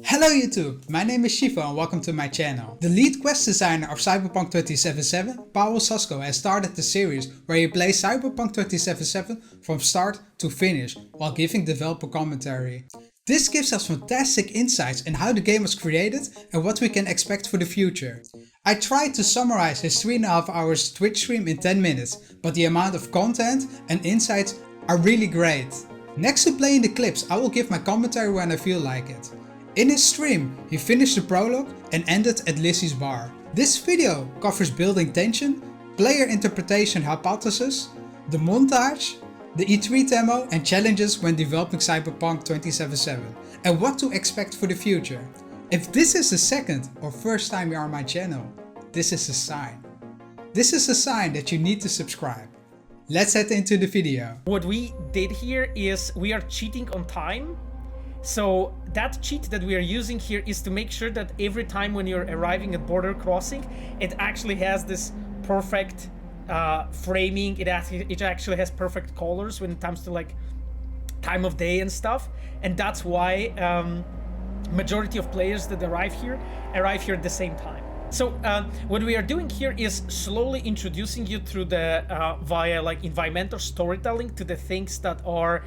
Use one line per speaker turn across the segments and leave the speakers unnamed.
Hello YouTube, my name is Shiffo and welcome to my channel. The lead quest designer of Cyberpunk2077, Pawel Sasko, has started the series where he plays Cyberpunk2077 from start to finish while giving developer commentary. This gives us fantastic insights in how the game was created and what we can expect for the future. I tried to summarize his 3.5 hours Twitch stream in 10 minutes, but the amount of content and insights are really great. Next to playing the clips, I will give my commentary when I feel like it. In his stream, he finished the prologue and ended at Lizzie's bar. This video covers building tension, player interpretation hypothesis, the montage, the E3 demo and challenges when developing Cyberpunk 2077, and what to expect for the future. If this is the second or first time you are on my channel, this is a sign. This is a sign that you need to subscribe. Let's head into the video.
What we did here is we are cheating on time. So that cheat that we are using here is to make sure that every time when you're arriving at border crossing, it actually has this perfect framing. It actually has perfect colors when it comes to like time of day and stuff. And that's why majority of players that arrive here at the same time. So what we are doing here is slowly introducing you through the via like environmental storytelling to the things that are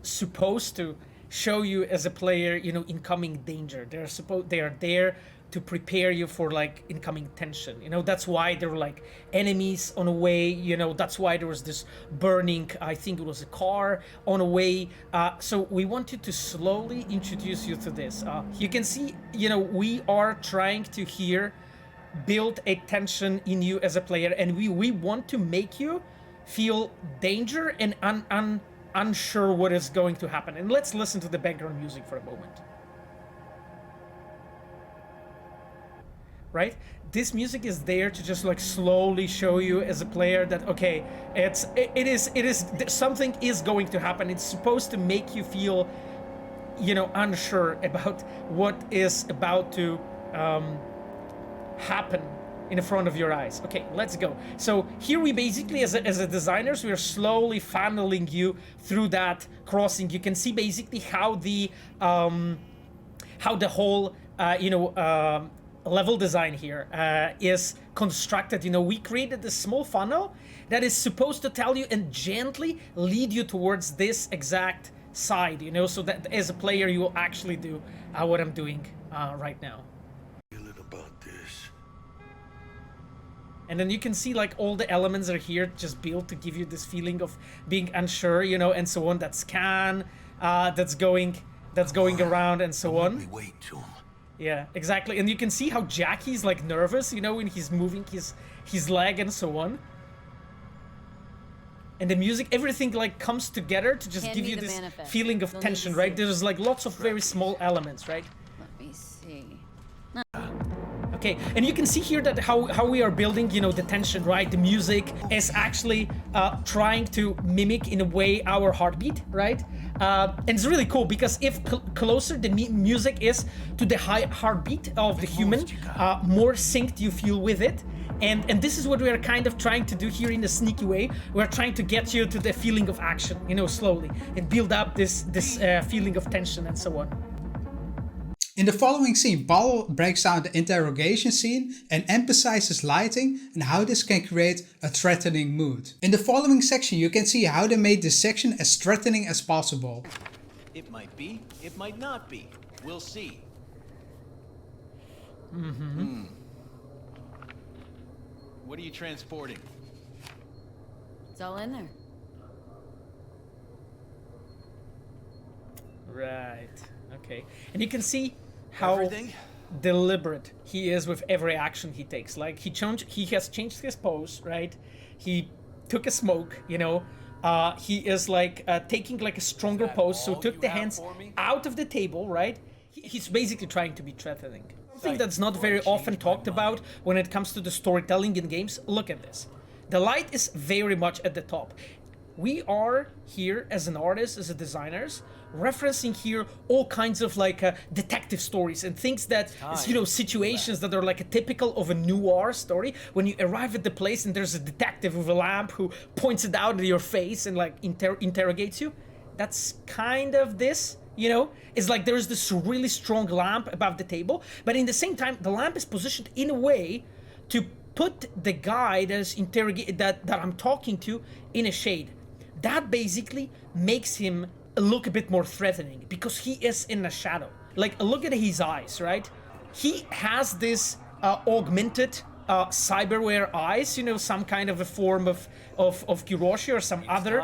supposed to show you as a player, you know, incoming danger. They are there to prepare you for like incoming tension. You know, that's why there were like enemies on the way. You know, that's why there was this burning, I think it was a car on the way. So we wanted to slowly introduce you to this. You can see, you know, we are trying to here build a tension in you as a player, and we want to make you feel danger and unsure what is going to happen. And let's listen to the background music for a moment. Right? This music is there to just like slowly show you as a player that okay, it is something is going to happen. It's supposed to make you feel, you know, unsure about what is about to happen in front of your eyes. Okay, let's go. So here we basically, as a designers, we are slowly funneling you through that crossing. You can see basically how the whole level design here is constructed. You know, we created this small funnel that is supposed to tell you and gently lead you towards this exact side. You know, so that as a player you will actually do what I'm doing right now. And then you can see like all the elements are here just built to give you this feeling of being unsure, you know, and so on. That scan that's going around and so on. Yeah, exactly. And you can see how Jackie's like nervous, you know, when he's moving his leg and so on. And the music, everything like comes together to just give you this feeling of tension, right? There's like lots of very small elements, right?
Let me see.
Okay, and you can see here that how we are building, you know, the tension, right? The music is actually trying to mimic in a way our heartbeat, right? And it's really cool because if closer the music is to the high heartbeat of the human, more synced you feel with it. And this is what we are kind of trying to do here in a sneaky way. We're trying to get you to the feeling of action, you know, slowly, and build up this feeling of tension and so on.
In the following scene, Pawel breaks down the interrogation scene and emphasizes lighting and how this can create a threatening mood. In the following section, you can see how they made this section as threatening as possible.
It might be, it might not be. We'll see. What are you transporting?
It's all in there.
Right. Okay. And you can see how
Everything?
deliberate he is with every action he takes. Like he has changed his pose, right? He took a smoke, you know. He is like taking like a stronger pose, so took the hands out of the table, right? He's basically trying to be threatening. Something that's not very often talked about when it comes to the storytelling in games. Look at this. The light is very much at the top. We are here as an artist, as a designers, referencing here all kinds of like detective stories and things that, you know, situations that are like a typical of a noir story. When you arrive at the place and there's a detective with a lamp who points it out at your face and like interrogates you. That's kind of this You know, it's like there's this really strong lamp above the table, but in the same time, the lamp is positioned in a way to put the guy that I'm talking to in a shade. That basically makes him look a bit more threatening because he is in a shadow. Like, look at his eyes, right? He has this augmented cyberware eyes, you know, some kind of a form of Kiroshi or some other.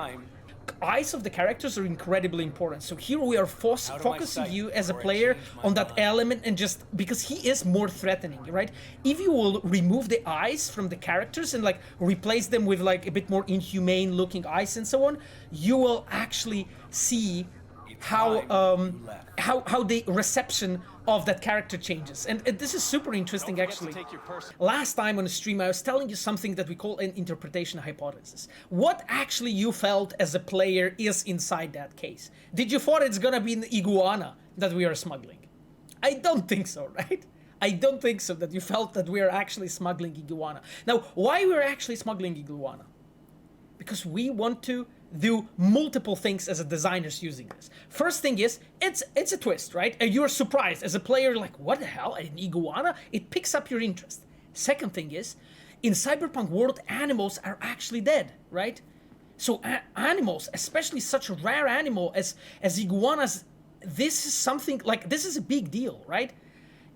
Eyes of the characters are incredibly important. So here we are focusing you as a player on that element, and just because he is more threatening, right? If you will remove the eyes from the characters and like replace them with like a bit more inhumane looking eyes and so on, you will actually see how the reception of that character changes. And this is super interesting, actually. Last time on the stream, I was telling you something that we call an interpretation hypothesis. What actually you felt as a player is inside that case? Did you thought it's gonna be an iguana that we are smuggling? I don't think so, right? I don't think so, that you felt that we are actually smuggling iguana. Now, why we're actually smuggling iguana? Because we want to do multiple things as a designers using this. First thing is, it's a twist, right? And you're surprised as a player, like, what the hell, an iguana? It picks up your interest. Second thing is, in Cyberpunk world, animals are actually dead, right? So animals, especially such a rare animal as iguanas, this is something, like, this is a big deal, right?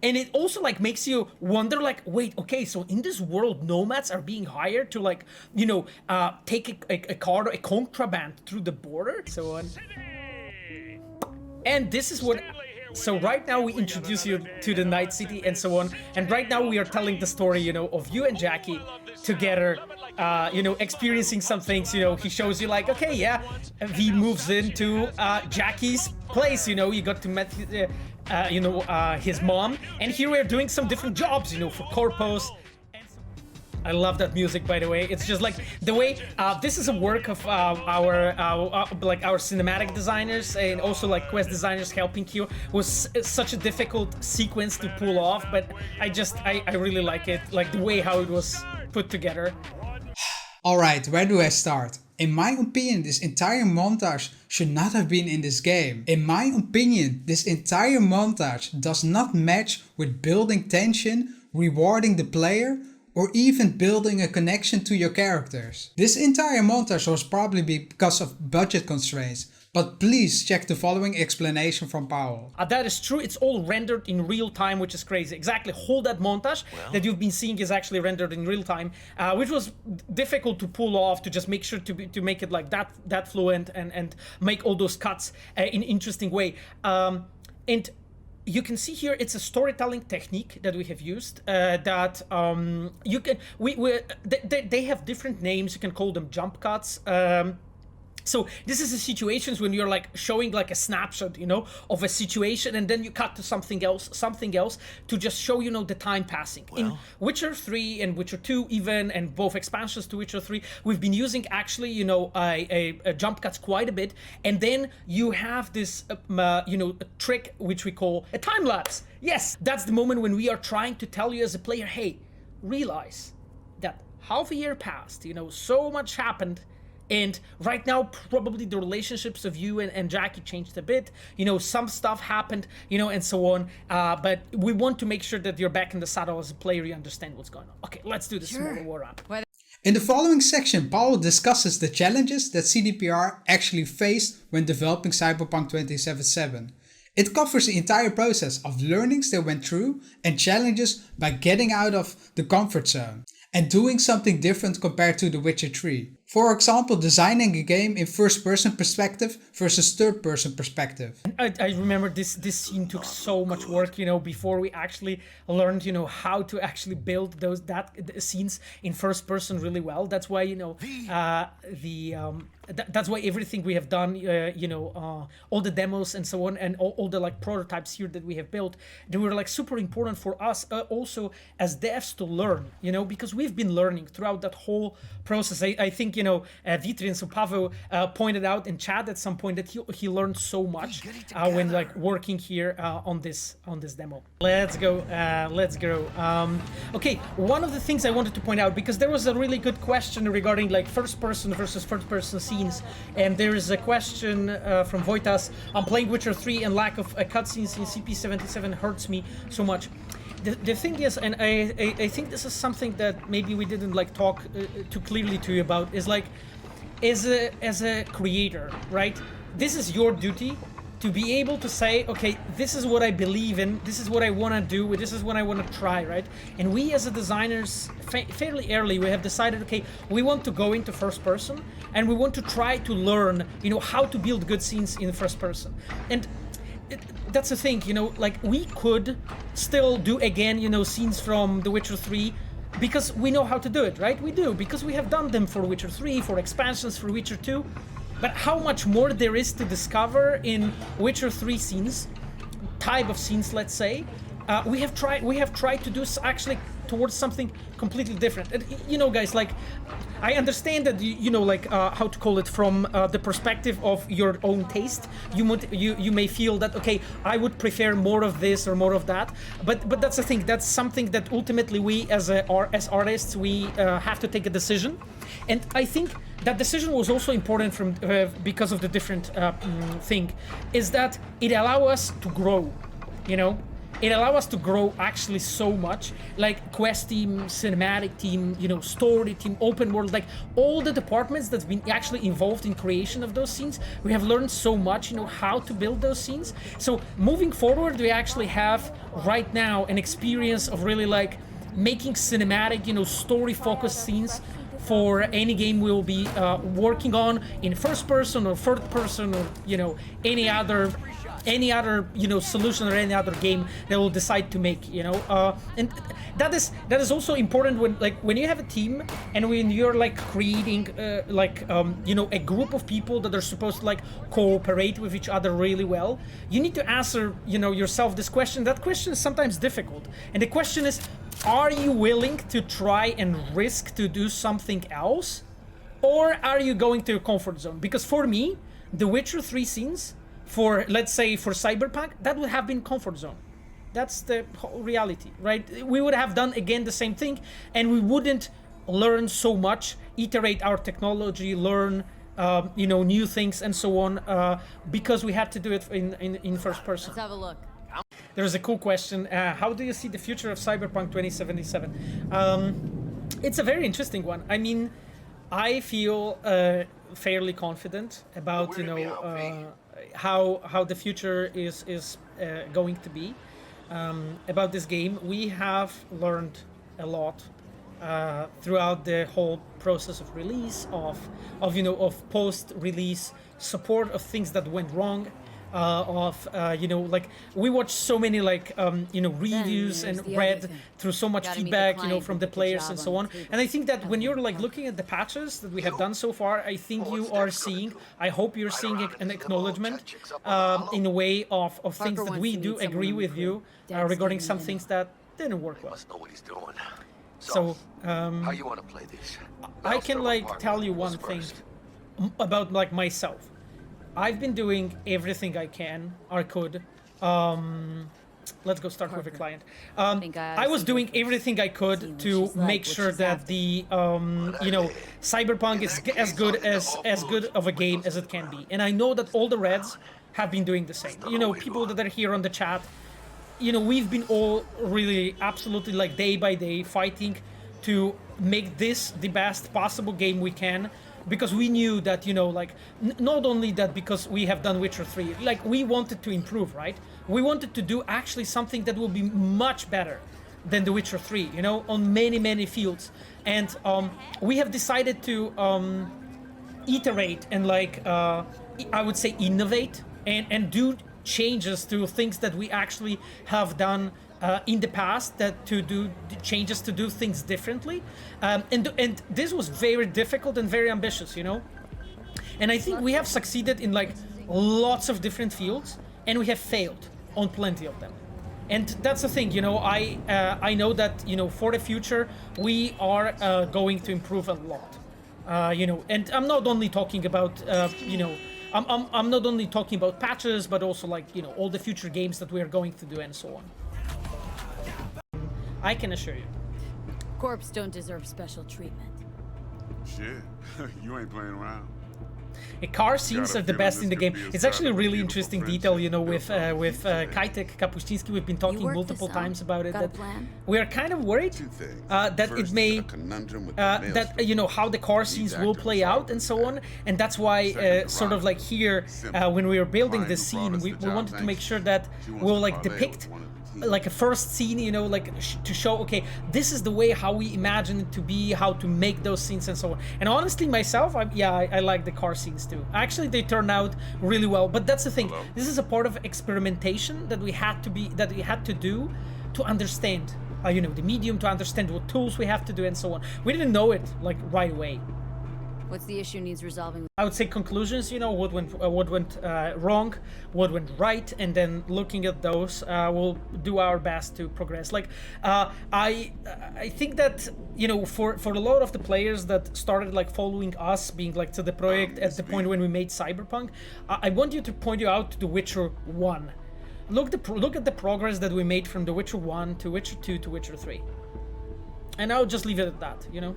And it also like makes you wonder, like, wait, okay, so in this world, nomads are being hired to, like, you know, take a cargo, a contraband through the border, so on. And this is what. So right now we introduce you to the Night City and so on, and right now we are telling the story, you know, of you and Jackie together, you know, experiencing some things. You know, he shows you like, okay, yeah, he moves into Jackie's place. You know, you got to meet. You know, his mom, and here we're doing some different jobs, you know, for corpos. I love that music, by the way. It's just like the way this is a work of our cinematic designers and also like quest designers helping you. Was such a difficult sequence to pull off, but I really like it, like the way how it was put together.
Alright, where do I start? In my opinion, this entire montage should not have been in this game. In my opinion, this entire montage does not match with building tension, rewarding the player, or even building a connection to your characters. This entire montage was probably because of budget constraints, but please check the following explanation from Pawel.
That is true, it's all rendered in real time, which is crazy. Exactly, whole that montage that you've been seeing is actually rendered in real time, which was difficult to pull off, to just make sure to make it like that fluent and make all those cuts in interesting way. And you can see here it's a storytelling technique that we have used that you can they have different names. You can call them jump cuts. So this is the situations when you're like showing like a snapshot, you know, of a situation, and then you cut to something else to just show, you know, the time passing. Well, in Witcher 3 and Witcher 2 even, and both expansions to Witcher 3, we've been using actually, you know, a jump cuts quite a bit, and then you have this, you know, a trick which we call a time lapse. Yes, that's the moment when we are trying to tell you as a player, hey, realize that half a year passed, you know, so much happened. And right now, probably the relationships of you and Jackie changed a bit. You know, some stuff happened, you know, and so on. But we want to make sure that you're back in the saddle as a player, you understand what's going on. Okay, let's do the smaller war up.
In the following section, Pawel discusses the challenges that CDPR actually faced when developing Cyberpunk 2077. It covers the entire process of learnings they went through and challenges by getting out of the comfort zone and doing something different compared to The Witcher 3. For example, designing a game in first-person perspective versus third-person perspective.
I remember this scene took so much work, you know, before we actually learned, you know, how to actually build that scenes in first-person really well. That's why, you know, that's why everything we have done, you know, all the demos and so on, and all the like prototypes here that we have built, they were like super important for us also as devs to learn, you know, because we've been learning throughout that whole process. I think, you Vitrin, so Paweł pointed out in chat at some point that he learned so much when like working here on this demo. Let's go. Okay, one of the things I wanted to point out, because there was a really good question regarding like first person versus third person scenes, and there is a question from Wojtas. I'm playing Witcher 3 and lack of cutscenes in CP77 hurts me so much. The thing is, and I think this is something that maybe we didn't like talk too clearly to you about, is like, as a creator, right? This is your duty to be able to say, okay, this is what I believe in, this is what I want to do, this is what I want to try, right? And we as a designers, fairly early, we have decided, okay, we want to go into first person, and we want to try to learn, how to build good scenes in first person. And that's the thing, like we could still do again, scenes from The Witcher 3 because we know how to do it, right? We do, because we have done them for Witcher 3, for expansions for Witcher 2. But how much more there is to discover in Witcher 3 scenes, type of scenes, let's say, we have tried to do actually towards something completely different. And, guys, like, I understand that how to call it, from the perspective of your own taste. You may feel that, okay, I would prefer more of this or more of that. But that's the thing. That's something that ultimately we as artists we have to take a decision. And I think that decision was also important from because of the different thing, is that it allows us to grow. It allows us to grow actually so much, like quest team, cinematic team, story team, open world, like all the departments that's been actually involved in creation of those scenes. We have learned so much, how to build those scenes. So moving forward, we actually have right now an experience of really like making cinematic, story focused scenes for any game we'll be working on in first person or third person, or any other solution or any other game that we'll decide to make, and that is also important when you have a team and when you're like creating a group of people that are supposed to like cooperate with each other really well. You need to answer yourself this question. That question is sometimes difficult, and the question is, are you willing to try and risk to do something else, or are you going to your comfort zone? Because for me, the Witcher 3 scenes, for let's say for Cyberpunk, that would have been comfort zone. That's the whole reality, right? We would have done again the same thing, and we wouldn't learn so much, iterate our technology, learn new things and so on, because we had to do it in first person.
Let's have a look.
There's a cool question. How do you see the future of Cyberpunk 2077? It's a very interesting one. I mean, I feel fairly confident about how the future is going to be about this game. We have learned a lot throughout the whole process of release, of post-release support, of things that went wrong. We watched so many reviews and read through so much feedback, from the players and so on. And I think that when you're like looking at the patches that we have done so far, I think you are seeing, I hope you're seeing an acknowledgement in a way of things that we do agree with you regarding some things that didn't work well. So
how you want to play this?
I can tell you one thing about myself. I've been doing everything I could. Let's go start with a client. I was doing everything I could to make sure that the Cyberpunk is as good of a game as it can be. And I know that all the Reds have been doing the same. People that are here on the chat, we've been all really absolutely day by day fighting to make this the best possible game we can. Because we knew that, not only that because we have done Witcher 3, we wanted to improve, right? We wanted to do actually something that will be much better than The Witcher 3, on many, many fields. And we have decided to iterate and I would say innovate and do changes to things that we actually have done in the past, that to do changes to do things differently, and this was very difficult and very ambitious, and I think we have succeeded in lots of different fields, and we have failed on plenty of them. And that's the thing, I know that for the future we are going to improve a lot. You know, and I'm not only talking about, you know, I'm not only talking about patches, but also like, you know, all the future games that we are going to do and so on. I can assure you.
Corpse don't deserve special treatment.
Shit, you ain't playing around.
Car scenes
Got a
are the
feeling
best
this
in the
could
game.
be a
It's actually a
start of a
really
beautiful
interesting detail, you know, with
friendship built on
Kajtek Kapuscinski. We've been talking
worked
multiple
this out?
times about it.
Got a
That
plan?
we are kind of worried
Two things.
that
First,
it may
a conundrum with the
that
maelstrom.
you know how the car scenes will
actors
play out and so on, and that's why
Second,
sort of like here
simple.
when we were building
Client
this
who brought
scene,
us
we
the job,
wanted to make
thanks.
sure that
She wants
we'll
to
like
parlay
depict
with one of the team.
like a first scene, you know, like to show, okay, this is the way how we imagine it to be, how to make those scenes and so on. And honestly, myself, I like the car scenes too. Actually, they turn out really well. But that's the thing.
Hello.
This is a part of experimentation that we had to do to understand, you know, the medium, to understand what tools we have to do and so on. We didn't know it like right away.
What's the issue needs resolving?
I would say conclusions, you know, what went wrong, what went right, and then looking at those, we'll do our best to progress. Like, I think that, you know, for a lot of the players that started like following us, being like to the project at the point when we made Cyberpunk, I want you to point you out to The Witcher 1. Look at the progress that we made from The Witcher 1 to Witcher 2 to Witcher 3. And I'll just leave it at that, you know.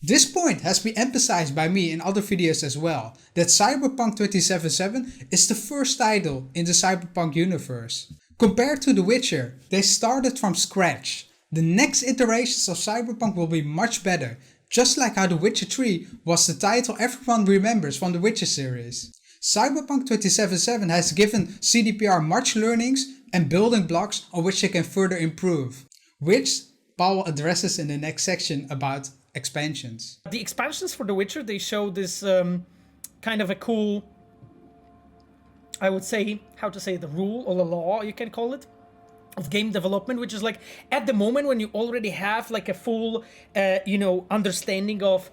This point has been emphasized by me in other videos as well, that Cyberpunk2077 is the first title in the Cyberpunk universe. Compared to The Witcher, they started from scratch. The next iterations of Cyberpunk will be much better, just like how The Witcher 3 was the title everyone remembers from the Witcher series. Cyberpunk2077 has given CDPR much learnings and building blocks on which they can further improve, which Pawel addresses in the next section about expansions.
The expansions for The Witcher, they show this kind of a cool, I would say, how to say, the rule or the law, you can call it, of game development, which is like at the moment when you already have like a full, you know, understanding of,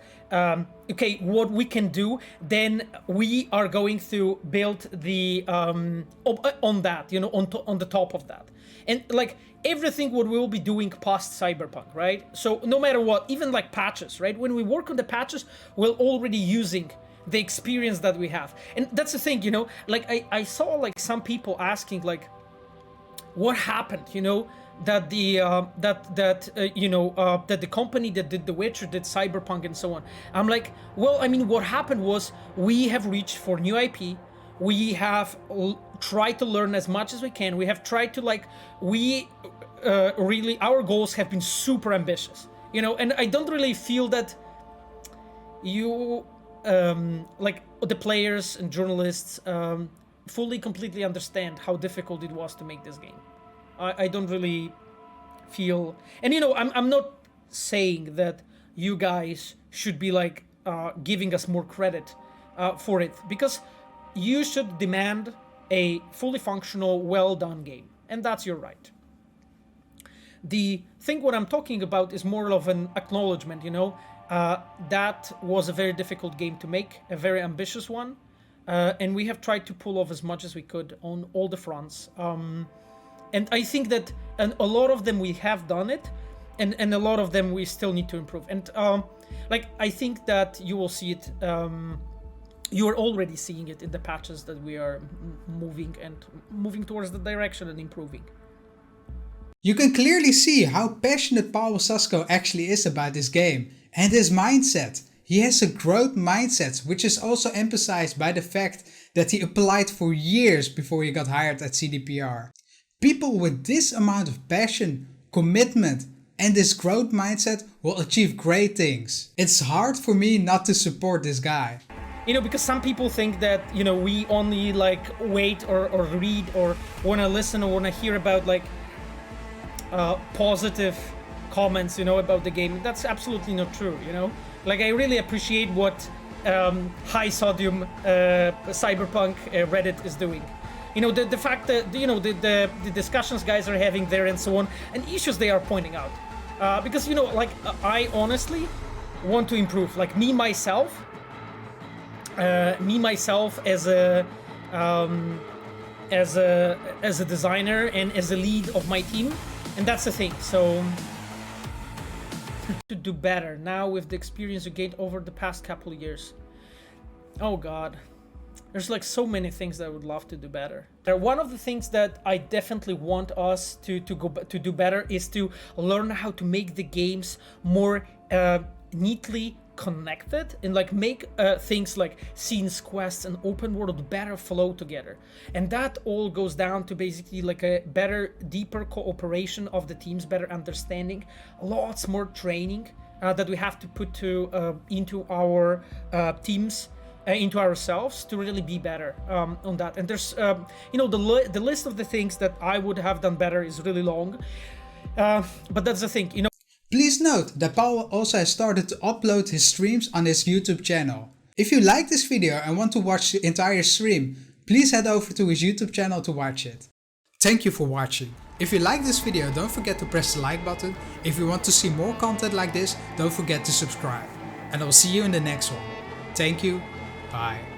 okay, what we can do, then we are going to build the, on that, you know, on the top of that. And like everything what we will be doing past Cyberpunk, right? So no matter what, even like patches, right? When we work on the patches, we're already using the experience that we have. And that's the thing, you know, like I saw like some people asking like, what happened, you know, that the that the company that did The Witcher did Cyberpunk and so on. I'm like, well, I mean, what happened was we have reached for new IP. We have tried to learn as much as we can. We have tried to like, we really, our goals have been super ambitious, you know, and I don't really feel that you, like the players and journalists, fully completely understand how difficult it was to make this game. I don't really feel, and you know, I'm not saying that you guys should be like giving us more credit for it, because you should demand a fully functional, well done game, and that's your right. The thing what I'm talking about is more of an acknowledgement, you know, that was a very difficult game to make, a very ambitious one. And we have tried to pull off as much as we could on all the fronts. And I think that a lot of them we have done it, and a lot of them we still need to improve. And like, I think that you will see it, you are already seeing it in the patches that we are moving towards the direction and improving.
You can clearly see how passionate Pawel Sasko actually is about this game and his mindset. He has a growth mindset, which is also emphasized by the fact that he applied for years before he got hired at CDPR. People with this amount of passion, commitment, and this growth mindset will achieve great things. It's hard for me not to support this guy.
You know, because some people think that, you know, we only like wait or read or want to listen or want to hear about like positive comments, you know, about the game. That's absolutely not true, you know. Like, I really appreciate what high sodium Cyberpunk Reddit is doing. You know, the fact that, you know, the discussions guys are having there and so on, and issues they are pointing out. Because, you know, like, I honestly want to improve. Like, me myself as a designer and as a lead of my team, and that's the thing. So to do better now with the experience you gained over the past couple of years? Oh God, there's like so many things that I would love to do better. One of the things that I definitely want us to do better is to learn how to make the games more neatly connected and like make things like scenes, quests, and open world better flow together. And that all goes down to basically like a better, deeper cooperation of the teams, better understanding, lots more training that we have to put into our teams, into ourselves to really be better on that. And there's you know, the list of the things that I would have done better is really long, but that's the thing, you know.
Please note that Pawel also has started to upload his streams on his YouTube channel. If you like this video and want to watch the entire stream, please head over to his YouTube channel to watch it. Thank you for watching. If you like this video, don't forget to press the like button. If you want to see more content like this, don't forget to subscribe. And I will see you in the next one. Thank you. Bye.